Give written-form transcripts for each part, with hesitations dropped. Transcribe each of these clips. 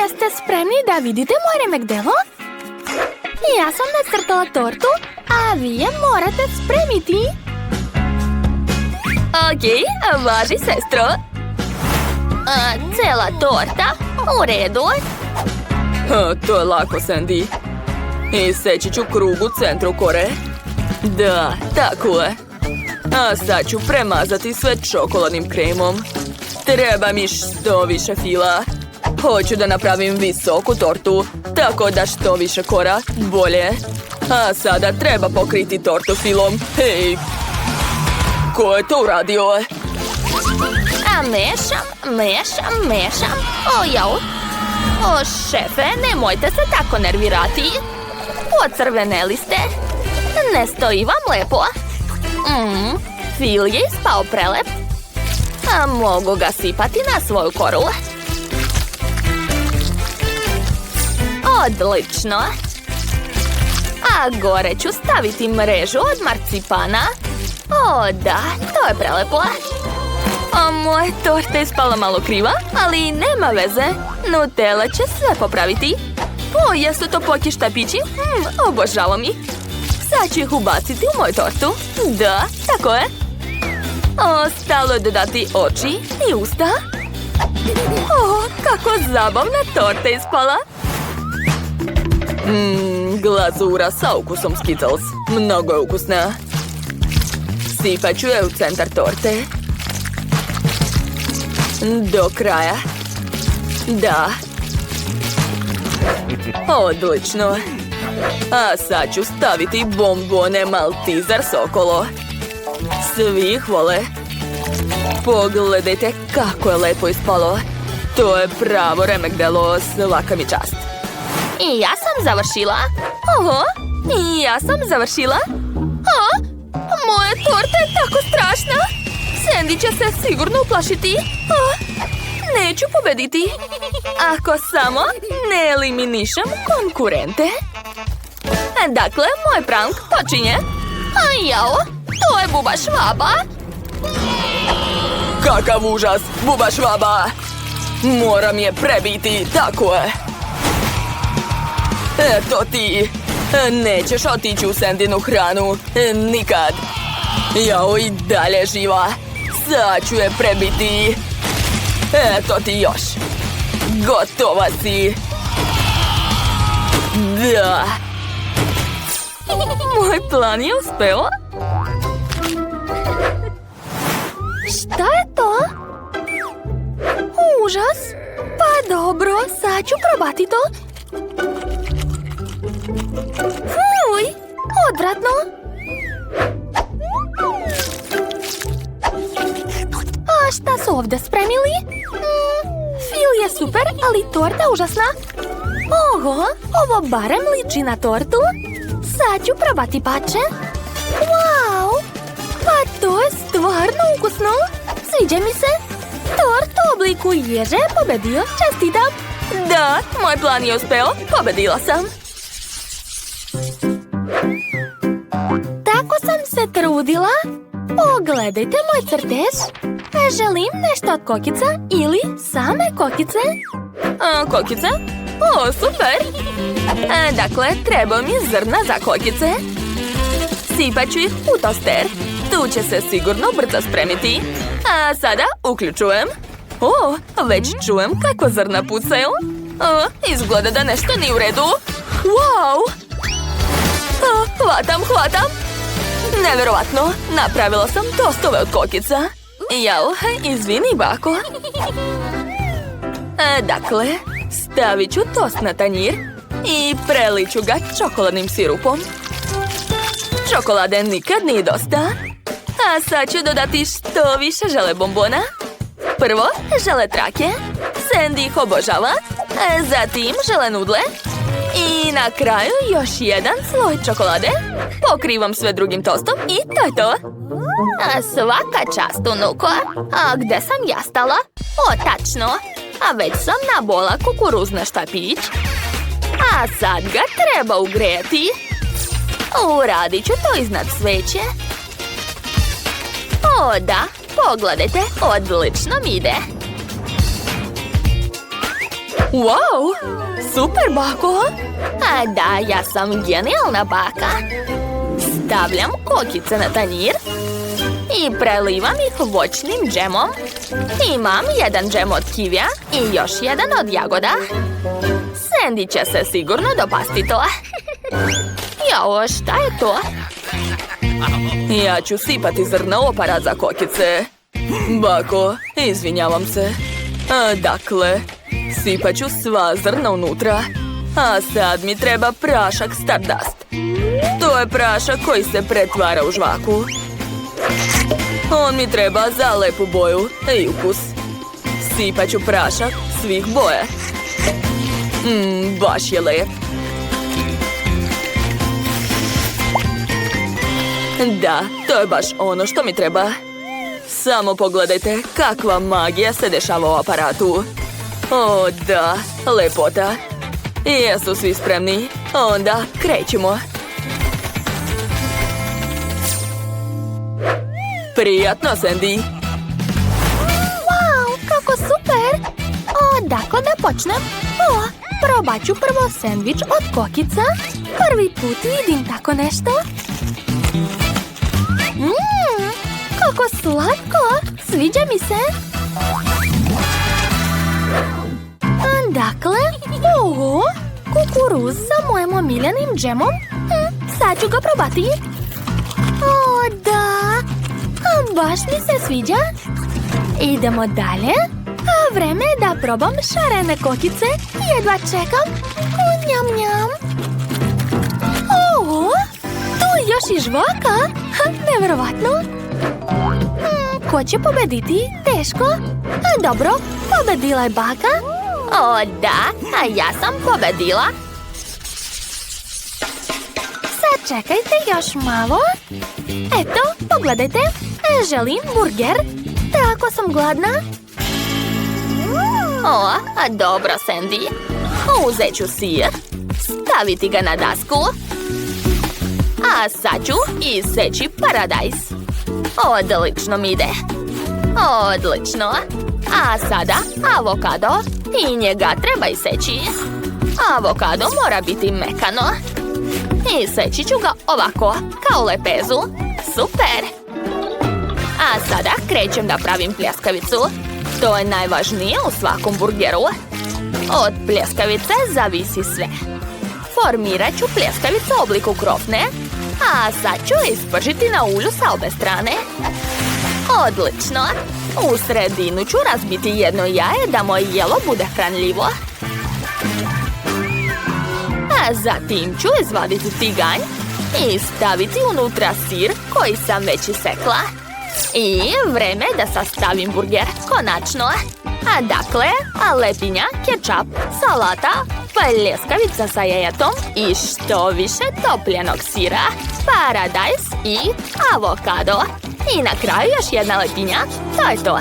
Jeste spremni da vidite moje remek delo? Ja sam nacrtala tortu, a vi je morate spremiti. Okej, važi, sestro. Cela torta? U redu. To je lako, Sandy. Iseći ću krug u centru kore. Da, tako je. A sad ću premazati sve čokoladnim kremom. Treba mi što više fila. Hoću da napravim visoku tortu, tako da što više kora, bolje. A sada treba pokriti tortu filom. Hej! Ko je to uradio? A mešam. O, jau. O, šefe, nemojte se tako nervirati. Ocrveneli ste. Ne stoji vam lepo. Fil je ispao prelep. A mogu ga sipati na svoju koru. Odlično. A gore ću staviti mrežu od marcipana. O, da, to je prelepo. O, moja torta je ispala malo kriva, ali nema veze. Nutella će sve popraviti. O, jesu to poki štapići? Obožavam ih. Sad ću ih ubaciti u moju tortu. Da, tako je. Ostalo je dodati oči i usta. O, kako zabavna torta ispala. Glazura sa ukusom Skittles. Mnogo je ukusna. Sipat ću je u centar torte. Do kraja. Da. Odlično. A sad ću staviti bombone Malteser s okolo. Svi ih vole. Pogledajte kako je lepo ispalo. To je pravo remek delo, svaka mi čast. I ja sam završila. Oho, i ja sam završila. Moja torta je tako strašna. Sandy će se sigurno uplašiti. Neću pobediti. Ako samo ne eliminišem konkurente. Dakle, moj prank počinje. Jao, to je Buba Švaba. Kakav užas, Buba Švaba. Moram je prebiti, tako je. Eto ti. Nećeš otići u Sandynu hranu. Nikad. Jao, i dalje živa. Sad ću je prebiti. Eto ti još. Gotova si. Da. Moj plan je uspeo. Šta je to? Užas. Pa dobro, sad ću probati to. Fuj, odvratno. A šta su ovdje spremili? Fil je super, ali torta užasna. Oho, ovo barem liči na tortu. Sad ću probati pače. Wow, pa to je stvarno ukusno. Sviđa mi se. Tort u obliku ježe je pobedio. Čestitam. Da, moj plan je uspeo. Pobedila sam. Tako sam se trudila. Pogledajte moj crtež. Želim nešto od kokica ili same kokice. Kokice? O, super! Dakle, treba mi zrna za kokice. Sipat ću ih u toster. Tu će se sigurno brzo spremiti. A sada uključujem. O, već čujem kako zrna pucaju. Izgleda da nešto nije u redu. Wow! Hvatam! Nevjerovatno, napravila sam tostove od kokica. Jao, izvini, bako. Dakle, stavit ću tost na tanjir i preliću ga čokoladnim sirupom. Čokolade nikad nije dosta. A sad ću dodati što više žele bombona. Prvo, žele trake. Sandy ih obožava. Zatim, žele nudle. I na kraju još jedan sloj čokolade. Pokrivam sve drugim tostom i to je to. Svaka čast, unuko. A gde sam ja stala? O, tačno. A već sam nabola kukuruzna štapić. A sad ga treba ugrejati. Uradit ću to iznad sveće. O, da. Pogledajte, odlično mi ide. Wow! Super, bako! A da, ja sam genijalna baka. Stavljam kokice na tanjir i prelivam ih voćnim džemom. Imam jedan džem od kivija i još jedan od jagoda. Sandy će se sigurno dopasti to. Jao, šta je to? Ja ću sipati zrna u aparat za kokice. Bako, izvinjavam se. Dakle, sipat ću sva zrna unutra. A sad mi treba prašak Stardust. To je prašak koji se pretvara u žvaku. On mi treba za lepu boju i ukus. Sipat ću prašak svih boja. Baš je lep. Da, to je baš ono što mi treba. Samo pogledajte kakva magija se dešava u aparatu. O, da, lepota. Jesu svi spremni? Onda krećemo. Prijatno, Sandy. Wow, kako super! Dakle da počnem? Probat ću prvo sendvič od kokica. Prvi put vidim tako nešto. Kako slatko! Sviđa mi se! Dakle, kukuruz sa mojim omiljenim džemom. Sad ću ga probati. O, da! Baš mi se sviđa. Idemo dalje. Vreme je da probam šarene kokice. Jedva čekam. Njam, njam. Tu je još i žvaka. Nevjerovatno. Ko će pobediti? Teško. Dobro, pobedila je baka. O, da, a ja sam pobedila. Sad čekajte još malo. Eto, pogledajte. Želim burger. Tako sam gladna. O, dobro, Sandy. Uzet ću sir, staviti ga na dasku, a sad ću iseći paradajz. Odlično mi ide. Odlično. A sada avokado i njega treba iseći. Avokado mora biti mekano. Iseći ću ga ovako, kao lepezu. Super. A sada krećem da pravim pljeskavicu. To je najvažnije u svakom burgeru. Od pljeskavice zavisi sve. Formirat ću pljeskavicu u obliku krofne, a sad ću ispržiti na ulju sa obe strane. Odlično! U sredinu ću razbiti jedno jaje da moje jelo bude hranljivo. A zatim ću izvaditi tiganj i staviti unutra sir koji sam već isekla. I vreme da sastavim burger, konačno. A dakle, lepinja, kečap, salata, pljeskavica sa jajetom i što više topljenog sira, paradajz i avokado. I na kraju još jedna lepinja, to je to.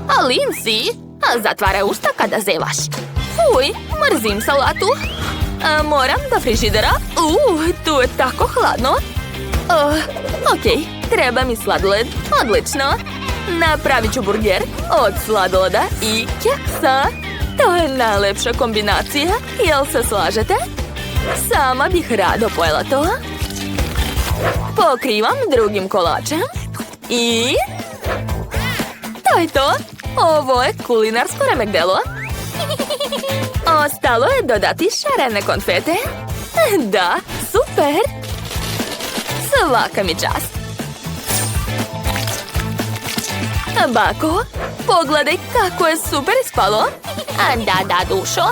A Lindsay, zatvaraj usta kada zevaš. Fuj, mrzim salatu. Moram do frižidera. Tu je tako hladno. Ok, treba mi sladoled. Odlično. Napravit ću burger od sladoleda i keksa. To je najlepša kombinacija. Jel se slažete? Sama bih rado pojela to. Pokrivam drugim kolačem. I... to je to. Ovo je kulinarsko remek delo. Ostalo je dodati šarene konfete. Da, super. Svaka mi čast. Bako, pogledaj kako je super ispalo. Da, dušo,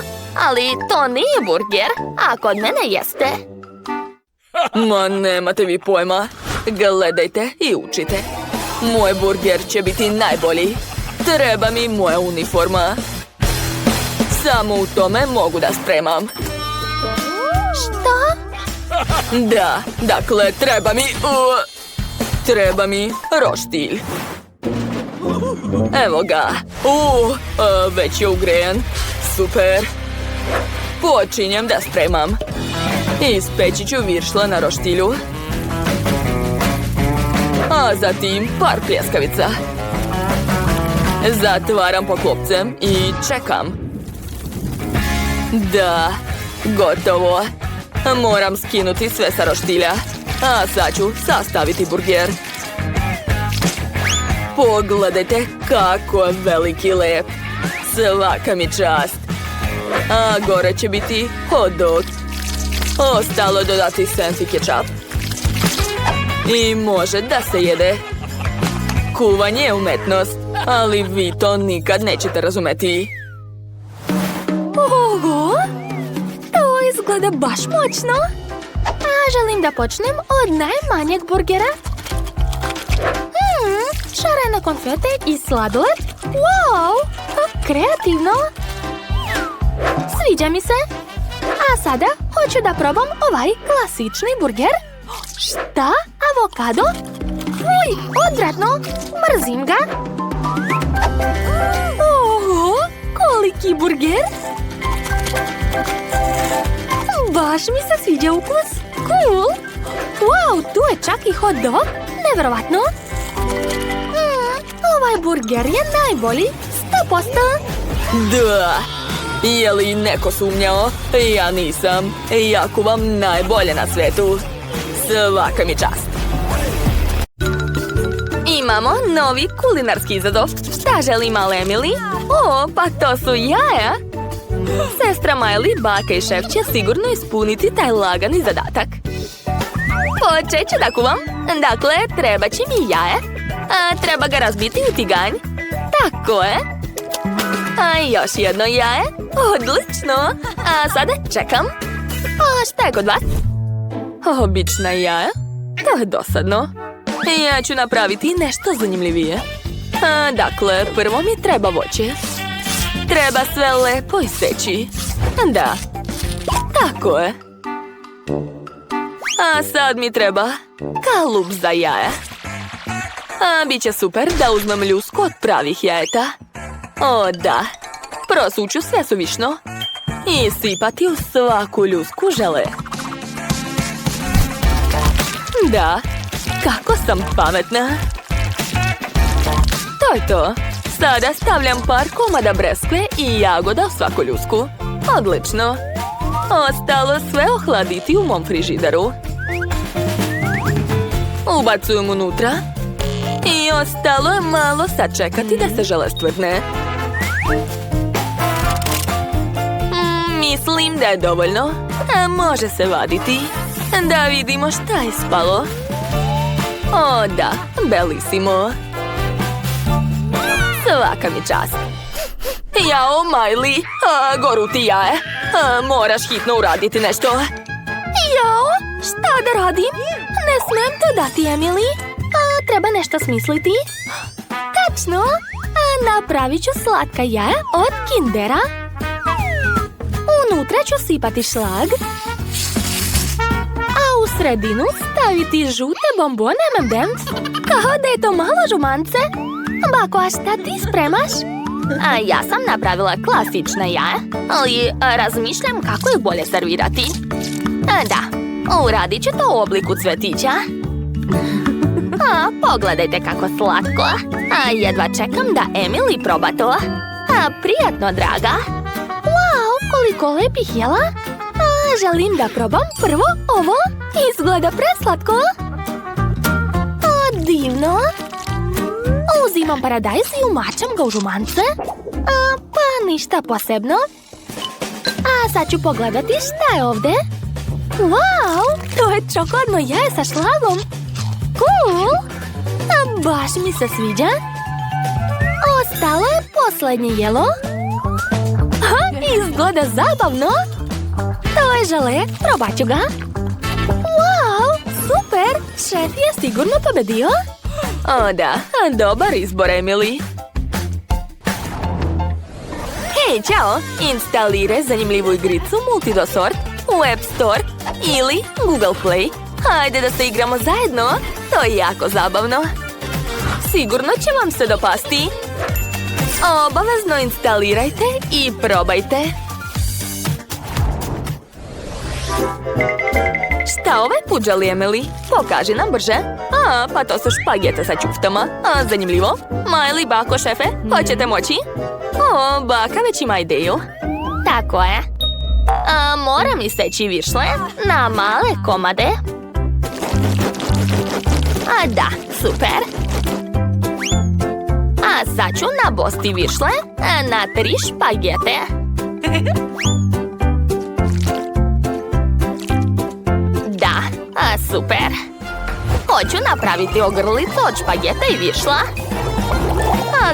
ali to nije burger, a kod mene jeste. Ma nemate vi pojma. Gledajte i učite. Moj burger će biti najbolji. Treba mi moja uniforma. Samo u tome mogu da spremam. Šta? Da, dakle, treba mi roštilj. Evo ga. Već je ugrejan. Super. Počinjem da spremam. Ispeći ću viršle na roštilju. A zatim par pljeskavica. Zatvaram poklopcem i čekam. Da, gotovo. Moram skinuti sve sa roštilja. A sad ću sastaviti burger. Pogledajte kako je veliki lep. Svaka mi čast. A gore će biti hot dog. Ostalo dodati sens i kečap. I može da se jede. Kuvanje je umetnost, ali vi to nikad nećete razumeti. Oho! To izgleda baš moćno. A želim da počnem od najmanjeg burgera. Šarene konfete i sladoled. Wow! Kreativno! Sviđa mi se. A sada hoću da probam ovaj klasični burger. Šta? Avokado? Uj, odvratno! Mrzim ga! Oho! Koliki burger! Baš mi se sviđa ukus! Cool! Wow, tu je čak i hot dog! Nevjerovatno! Ovaj burger je najbolji! 100%! Da! Je li neko sumnjao? Ja nisam. Ja kuvam najbolje na svetu. Svaka mi čast. Imamo novi kulinarski izazov. Šta želi mala Emily? O, pa to su jaja. Sestra Miley, baka i šef će sigurno ispuniti taj lagani zadatak. Počet ću da kuvam. Dakle, treba će mi jaje. Treba ga razbiti u tiganj. Tako je. A još jedno jaje. Odlično. A sada čekam. A šta je kod vas? Obična jaja? To je dosadno. Ja ću napraviti nešto zanimljivije. Dakle, prvo mi treba voće. Treba sve lepo iseći. Da. Tako je. A sad mi treba kalup za jaje. Biće super da uzmem ljusku od pravih jajeta. O, da. Prosuću sve suvišno. I sipati u svaku ljusku žele. Da. Kako sam pametna. To je to. Sada stavljam par komada breskve i jagoda u svaku ljusku. Odlično. Ostalo sve ohladiti u mom frižideru. Ubacujem unutra. I ostalo je malo sačekati da se žele stvrdne. Mislim da je dovoljno. Može se vaditi. Da vidimo šta je ispalo. O, da. Bellissimo. Svaka mi čast. Jao, Miley. Goru ti jaje. Moraš hitno uraditi nešto. Jao, šta da radim? Ne smem to dati, Emily. Treba nešto smisliti. Tačno. Napravit ću slatka jaja od Kindera. Unutra ću sipati šlag. A u sredinu staviti žute bombone M&M's. Kao da je to malo žumance. Bako, a šta ti spremaš? Ja sam napravila klasična jaja, ali razmišljam kako ih bolje servirati. Da, uradit ću to u obliku cvetića. Pogledajte kako slatko. Jedva čekam da Emily proba to. Prijatno, draga. Wow, koliko lepih jela. Želim da probam prvo ovo. Izgleda preslatko. Divno. Uzimam paradajz i umačam ga u žumance. Pa ništa posebno. A sad ću pogledati šta je ovde. Wow, to je čokoladno jaje sa šlagom. Cool. Baš mi se sviđa. Ostalo je posljednje jelo. Izgleda zabavno. To je žele, probat ću ga. Wow, super. Šef je sigurno pobedio. O, da. Dobar izbor, Emily. Hej, čao. Instaliraj zanimljivu igricu Multidosort u App Store ili Google Play. Hajde da se igramo zajedno. To je jako zabavno. Sigurno će vam se dopasti. Obavezno instalirajte i probajte. Šta ovaj put želi, Emily? Pokaži nam brže. Pa to su špagete sa ćuftama. Zanimljivo. Miley, bako, šefe, hoćete moći? Baka već ima ideju. Tako je. Moram iseći višle na male komade. Da, super. Sad ću nabosti višle na 3 špagete. Da, super. Hoću napraviti ogrlicu od špageta i višla.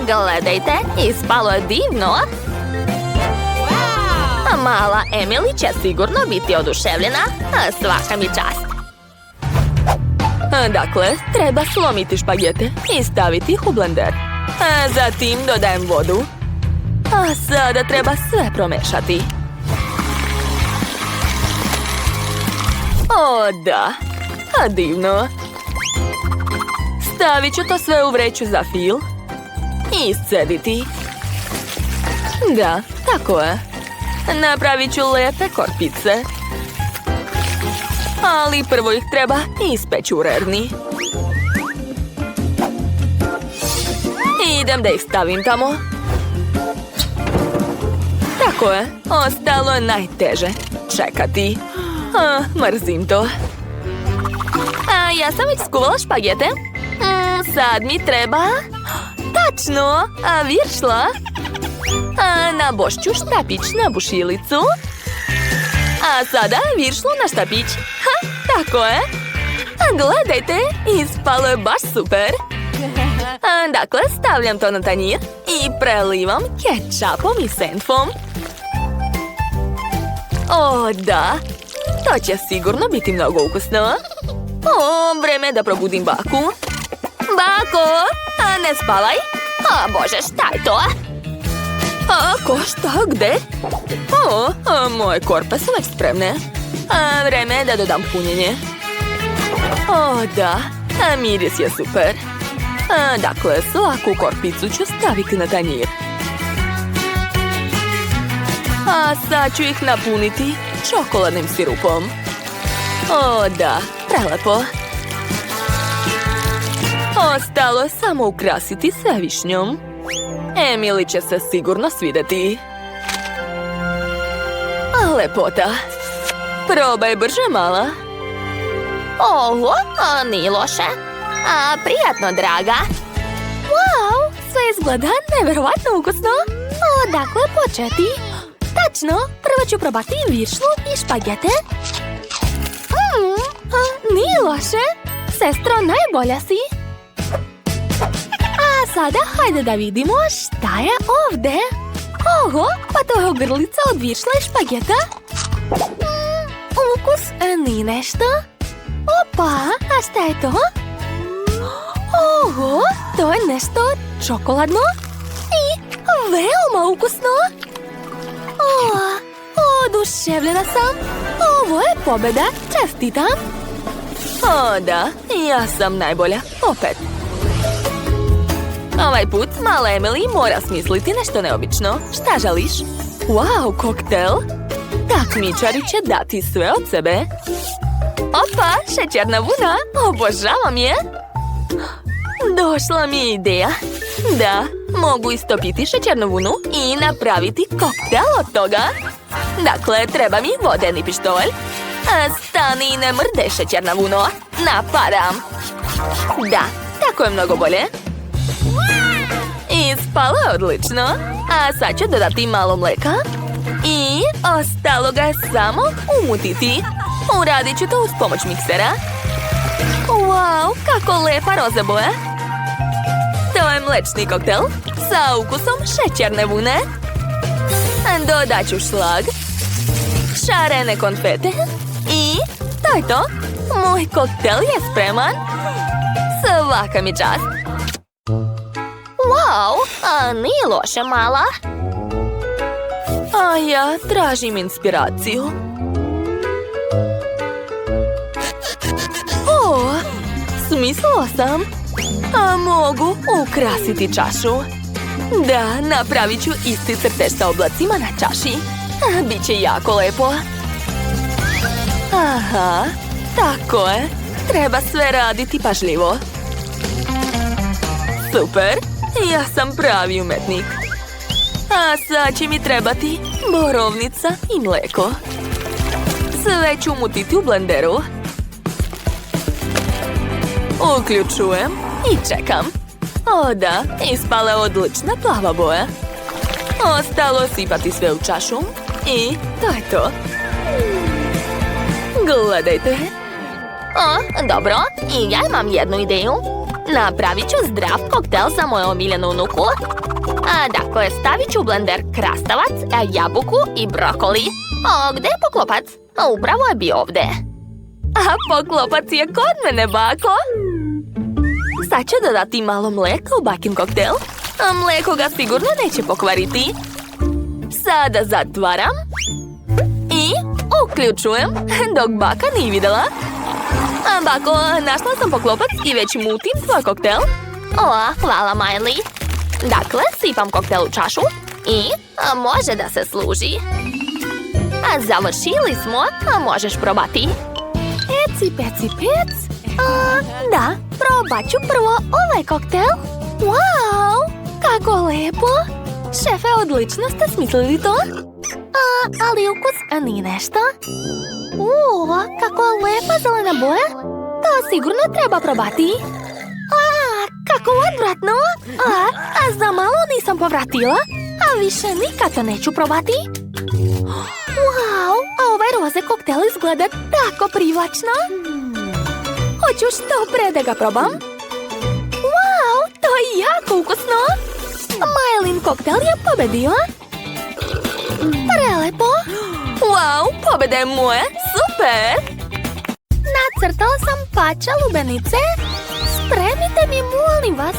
Gledajte, ispalo je divno. Mala Emily će sigurno biti oduševljena. Svaka mi čast. Dakle, treba slomiti špagete i staviti ih u blender. Zatim dodajem vodu. A sada treba sve promešati. O, da. Divno. Stavit ću to sve u vreću za fil i iscediti. Da, tako je. Napravit ću lijepe korpice. Ali prvo ih treba ispeći u rerni. Idem da ih stavim tamo. Tako je, ostalo je najteže. Čekati. Mrzim to. Ja sam već skuvala špagete. Sad mi treba... Tačno, višla. Nabošću štapić na bušilicu. A sada viršlu na štapić. Tako je. Gledajte, ispalo je baš super. Dakle, stavljam to na tanjir i prelivam kečapom i senfom. O, da. To će sigurno biti mnogo ukusno. Vreme je da probudim baku. Bako, ne spavaj. Bože, šta je to? Ko, šta, gde? Moje korpe su već spremne. Vreme je da dodam punjenje. O, da, miris je super. Dakle, svaku korpicu ću staviti na tanjir. Sad ću ih napuniti čokoladnim sirupom. O, da, prelepo. Ostalo je samo ukrasiti sve višnjom. Emily će se sigurno svidjeti. Lepota. Probaj brže, mala. Oho, nije loše. Prijatno, draga. Wow, sve izgleda nevjerovatno ukusno. Odakle početi? Tačno, prvo ću probati viršlu i špagete. Nije loše. Sestro, najbolja si. A sada hajde da vidimo šta je ovdje. Oho, pa to je ogrlica od viršla i špageta. Ukus nije nešto. Opa, a šta je to? Oho, to je nešto čokoladno i veoma ukusno. Oduševljena sam. Ovo je pobjeda, čestitam. O, da, ja sam najbolja, opet. Ovaj put mala Emily mora smisliti nešto neobično. Šta želiš? Wow, koktel. Takmičari će dati sve od sebe. Opa, šećerna vuna, obožavam je. Došla mi je ideja. Da, mogu istopiti šećernu vunu i napraviti koktel od toga. Dakle, treba mi vodeni pištolj. Stani i ne mrdej, šećerna vuno. Napadam. Da, tako je mnogo bolje. Ispalo je odlično. A sad ću dodati malo mleka. I ostalo ga je samo umutiti. Uradit ću to uz pomoć miksera. Wow, kako lepa roza boja. To je mlečni koktel sa ukusom šećerne vune. Dodat ću šlag, šarene konfete i to je to. Moj koktel je spreman. Svaka mi čast. Wow, nije loše, mala. A ja tražim inspiraciju. Smislila sam. A mogu ukrasiti čašu. Da, napravit ću isti crtež sa oblacima na čaši. Biće jako lepo. Aha, tako je. Treba sve raditi pažljivo. Super, ja sam pravi umetnik. A sad će mi trebati borovnica i mleko. Sve ću mutiti u blenderu. Uključujem i čekam. O da, ispala je odlična plava boja. Ostalo sipati sve u čašu i to je to. Gledajte. O, dobro, i ja imam jednu ideju. Napravit ću zdrav koktel za moju omiljenu unuku. Dakle, stavit ću u blender krastavac, jabuku i brokoli. Gde je poklopac? Upravo je bio ovde. A poklopac je kod mene, bako. Sad ću dodati malo mleka u bakin koktel. Mleko ga sigurno neće pokvariti. Sada zatvaram. I uključujem, dok baka nije videla. Bako, našla sam poklopac i već mutim svoj koktel. Hvala, Miley. Dakle, sipam koktel u čašu i može da se služi. Završili smo, možeš probati. Eci, peci, pec. Da, probat ću prvo ovaj koktel. Wow, kako lepo. Šefe, odlično ste smislili to. Ali ukus nije nešto. Kako lepa zelena boja. To sigurno treba probati. Kako odvratno. Za malo nisam povratila. A više nikad to neću probati. Wow, a ovaj roze koktel izgleda tako privlačno. Hoću što pre da ga probam. Wow, to je jako ukusno. Milin koktel je pobedio. Prelepo. Wow, pobeda je moja, super. Nacrtala sam pača lubenice. Spremite mi, molim vas.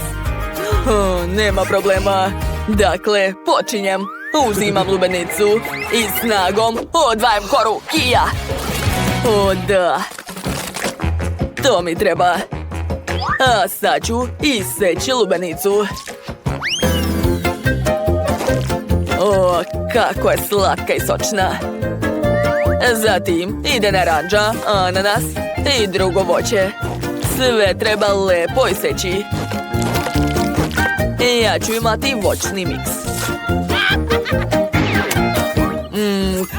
Nema problema. Dakle, počinjem. Uzimam lubenicu i snagom odvajam koru kija. O da. To mi treba. A sad ću iseći lubenicu. O, kako je slatka i sočna. Zatim ide naranđa, ananas i drugo voće. Sve treba lepo iseći. Ja ću imati voćni miks.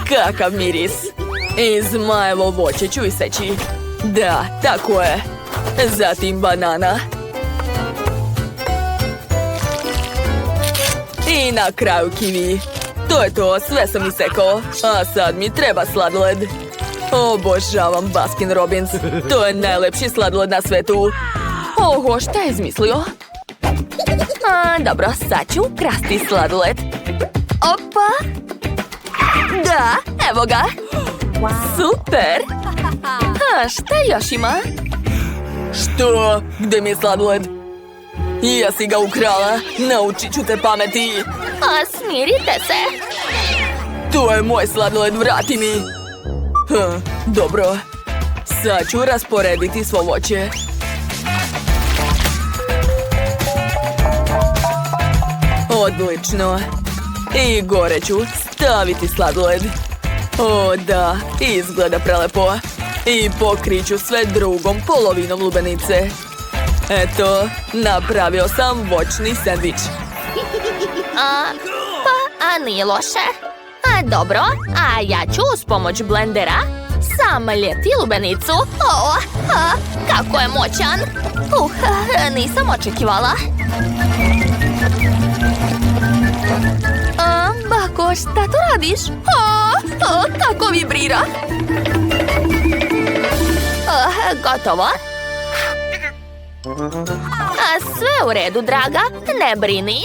Kakav miris. I zmajevo voće ću iseći. Da, tako je. Zatim banana. I na kraju kiwi. To je to, sve sam isekao. A sad mi treba sladoled. Obožavam Baskin Robbins. To je najlepši sladoled na svetu. Oho, šta je izmislio? Dobro, sad ću krasti sladoled. Opa! Da, evo ga. Super! Šta još ima? Što? Gde mi je sladoled? Ja si ga ukrala. Naučit ću te pameti. Smirite se. To je moj sladoled, vrati mi. Dobro. Sad ću rasporediti svo voće. Odlično. I gore ću staviti sladoled. O da, izgleda prelepo. I pokriću sve drugom polovinom lubenice. Eto, napravio sam voćni sendvič. Nije loše. Dobro, a ja ću uz pomoć blendera samljeti lubenicu. Kako je moćan. Nisam očekivala. Bako, šta tu radiš? Kako vibrira. Gotovo. Sve u redu, draga, ne brini.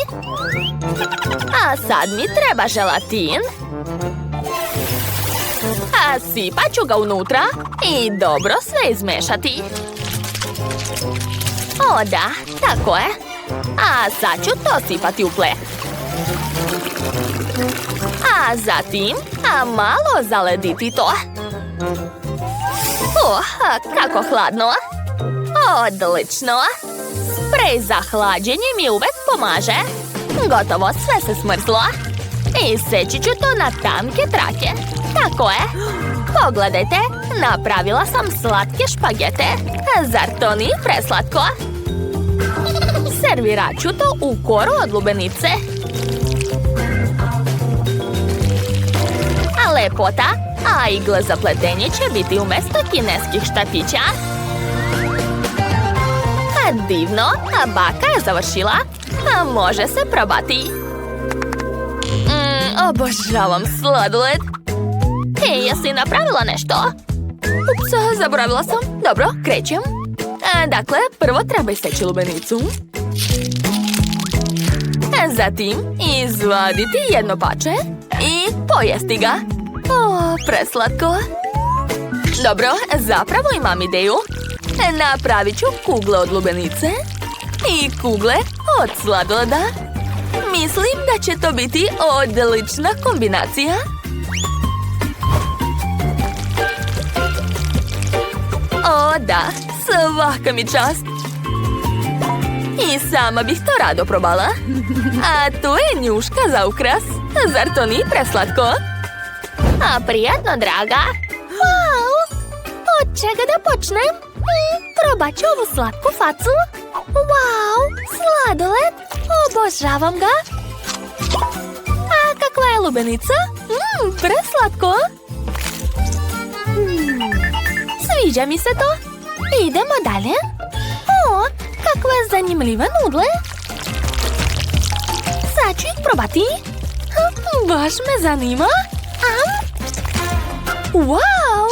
A sad mi treba želatin. Sipat ću ga unutra i dobro sve izmešati. O da, tako je. A sad ću to sipati u pleh. A zatim, malo zalediti to. Kako hladno. Odlično. Sprej za hlađenje mi uvek pomaže. Gotovo, sve se smrzlo. I seći ću to na tanke trake. Tako je. Pogledajte, napravila sam slatke špagete. Zar to nije preslatko? Servirat ću to u koru od lubenice. A lepota, a igle za pletenje će biti umjesto kineskih štapića. Divno, a baka je završila, a može se probati. Obožavam sladoled. Hej, jesi napravila nešto? Ups, zaboravila sam. Dobro, krećem. Dakle, prvo treba iseći lubenicu. Zatim izvaditi jedno pače i pojesti ga. Preslatko. Dobro, zapravo imam ideju. Napravit ću kugle od lubenice i kugle od sladoleda. Mislim da će to biti odlična kombinacija. O da, svaka mi čast. I sama bih to rado probala. A tu je njuška za ukras. Zar to nije preslatko? A prijatno, draga. Wow! Od čega da počnem? Probat ću ovu slatku facu. Wow! Sladoled! Obožavam ga! A kakva je lubenica? Preslatko! Sviđa mi se to. Idemo dalje. O, kakve zanimljive nudle. Sad ću ih probati. Baš me zanima. Wow!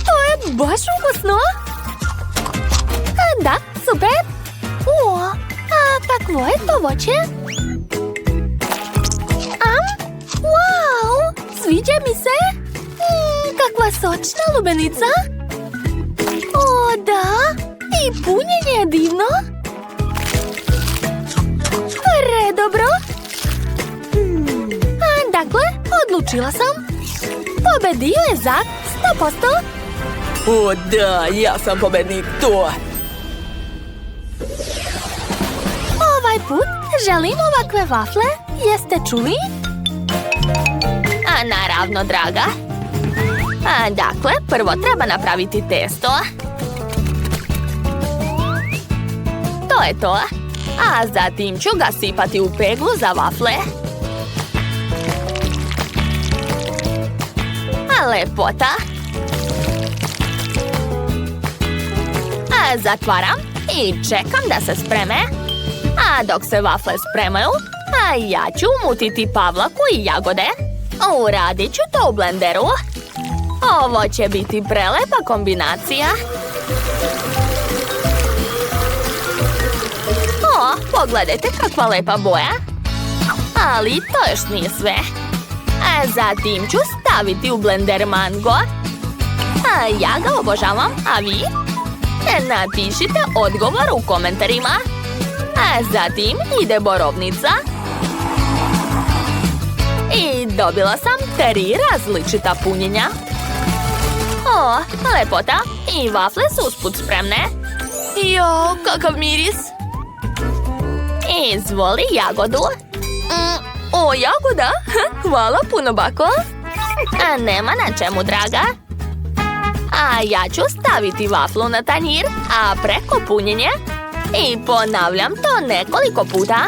To je baš ukusno. Da, super. O, a kakvo je to voće? Wow! Sviđa mi se. Kakva sočna lubenica. O, da. I punjenje je divno. Predobro. Dakle, odlučila sam. Pobedio je Zak 100%. O da, ja sam pobednik, to. Ovaj put želim ovakve vafle. Jeste čuli? A naravno, draga. Dakle, prvo treba napraviti testo. To je to. A zatim ću ga sipati u peglu za vafle. A lepota. A zatvaram i čekam da se spreme. A dok se vafle spremaju, a ja ću umutiti pavlaku i jagode. Uradit ću to u blenderu. Ovo će biti prelepa kombinacija. O, pogledajte kakva lepa boja. Ali to još nije sve. A zatim ću staviti u blender mango. A ja ga obožavam, a vi? Napišite odgovor u komentarima. A zatim ide borovnica. I dobila sam 3 različita punjenja. O, lepota. I vafle su usput spremne. Jo, kakav miris. Izvoli jagodu. O, jagoda? Hvala puno, bako. A nema na čemu, draga. A ja ću staviti vaflu na tanjir, a preko punjenje. I ponavljam to nekoliko puta,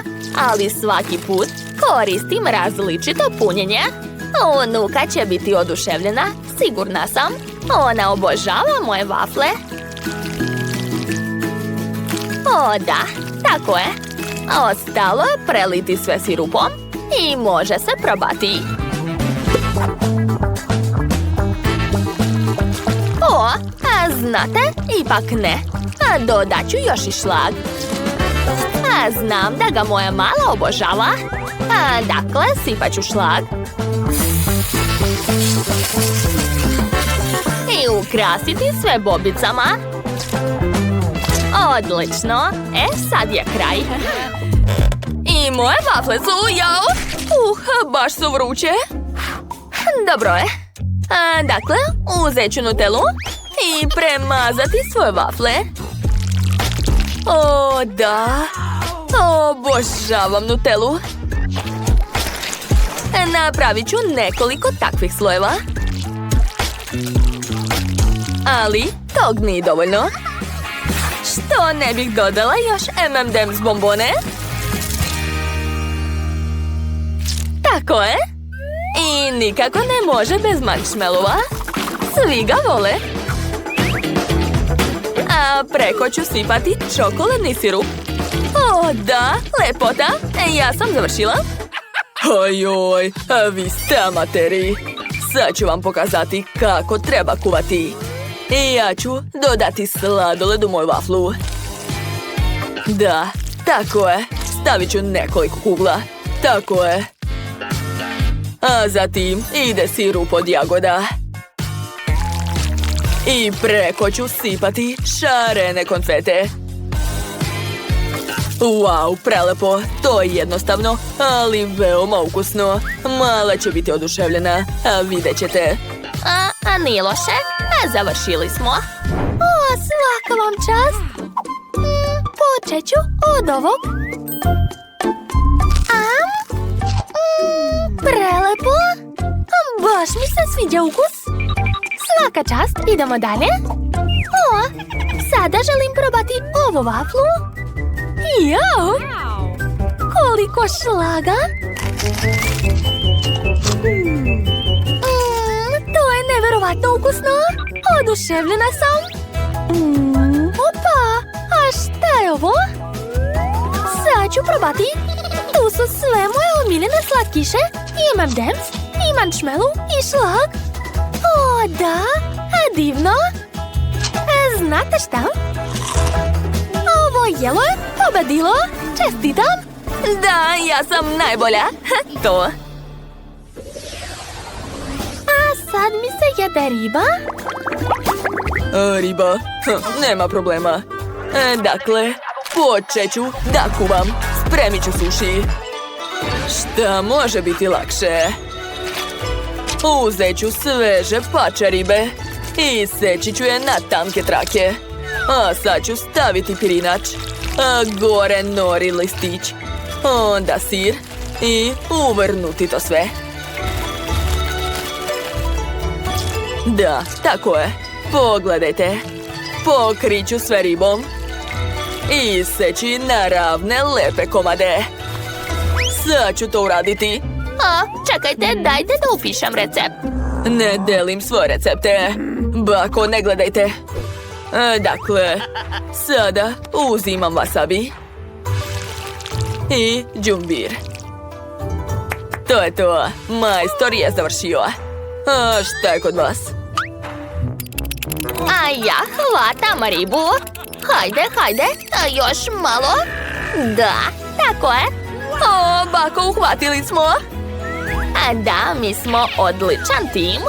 ali svaki put koristim različito punjenje. Unuka će biti oduševljena, sigurna sam. Ona obožava moje vafle. O da, tako je. Ostalo je preliti sve sirupom i može se probati. O, a znate, ipak ne. A dodat ću još i šlag. A znam da ga moja mala obožava. A dakle, sipat ću šlag. I ukrasiti sve bobicama. Odlično. Sad je kraj. I moje vafle su, jao. Baš su vruće. Dobro je. Dakle, uzet ću nutelu i premazati svoje vafle. O, da. Obožavam nutelu. Napravit ću nekoliko takvih slojeva. Ali tog nije dovoljno. Što ne bih dodala još M&M's bombone? Tako je. I nikako ne može bez marshmallova. Svi ga vole. A preko ću sipati čokoladni sirup. O, da, lepota. Ja sam završila. Ojoj, a vi ste amateri. Sad ću vam pokazati kako treba kuvati. I ja ću dodati sladoled u moju vaflu. Da, tako je. Stavit ću nekoliko kugla. Tako je. A zatim ide sirup od jagoda. I preko ću sipati šarene konfete. Wow, prelepo. To je jednostavno, ali veoma ukusno. Mala će biti oduševljena, a vidjet ćete. A nije loše. Završili smo. O, svaka vam čast. Počet ću od ovog. Prelepo. Baš mi se sviđa ukus. Svaka čast, idemo dalje. O, sada želim probati ovu vaflu. Jao! Koliko šlaga! To je neverovatno ukusno! Oduševljena sam! Opa! A šta je ovo? Sad ću probati! Tu su sve moje omiljene slatkiše! Imam M&M's, i marshmallow, i šlag! O, da! A divno! Znate šta? Ovo jelo je pobedilo! Čestitam! Da, ja sam najbolja. To. A sad mi se jede riba? Riba? Nema problema. Dakle, počet ću da kuvam. Spremit ću suši. Šta može biti lakše? Uzet ću sveže pače ribe i seći ću je na tanke trake. A sad ću staviti pirinač, a gore nori listić, onda sir i uvrnuti to sve. Da, tako je. Pogledajte. Pokrit ću sve ribom i seći na ravne lepe komade. Sad ću to uraditi. Čekajte, dajte da upišem recept. Ne delim svoje recepte. Bako, ne gledajte. Dakle, sada uzimam wasabi i džumbir. To je to. Majstor je završio. A šta je kod vas? A ja hvatam ribu. Hajde, još malo. Da, tako je. O, bako, uhvatili smo. A da, mi smo odličan tim.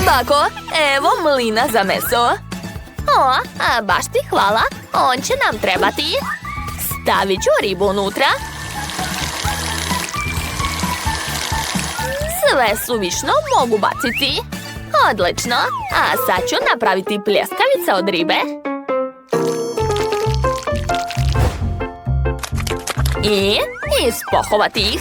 Bako, evo mlina za meso. O, baš ti hvala. On će nam trebati. Stavit ću ribu unutra. Sve suvišno mogu baciti. Odlično. A sad ću napraviti pljeskavice od ribe. I ispohovati ih.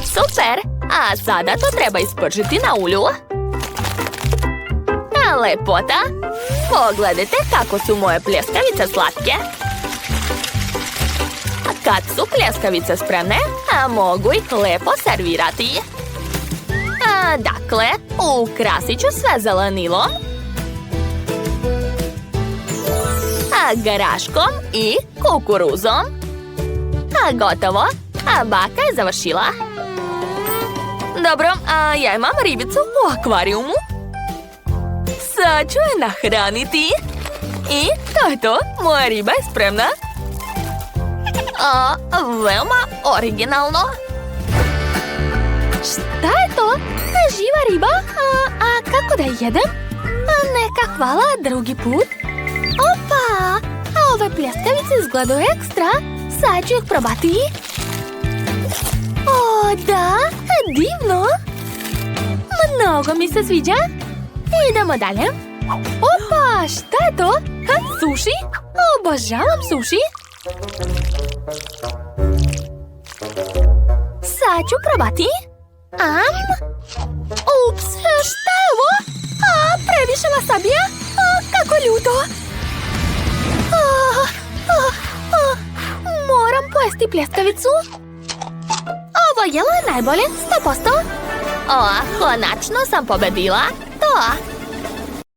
Super! A sada to treba ispržiti na ulju. A lepota! Pogledajte kako su moje pljeskavice slatke. A kad su pljeskavice spremne, mogu ih lepo servirati. Dakle, ukrasit ću sve zelenilom, graškom i kukuruzom. Gotovo. Baka je završila. Dobro, ja imam ribicu u akvarijumu. Sad ću je nahraniti. I to je to. Moja riba je spremna. Veoma originalno. Šta je to? Živa riba? A kako da je jedem? Neka hvala, drugi put. Opa! A ove pljeskavice izgledaju ekstra. Sad ću ih probati. O, da! Divno! Mnogo mi se sviđa. Idemo dalje. Opa! Šta je to? Suši? Obožavam suši. Sad ću probati. Ups! Šta je ovo? Previše wasabija? Kako ljuto! Moram pojesti pljeskavicu. Vidjelo je najbolje, 100%. O, konačno sam pobedila. To.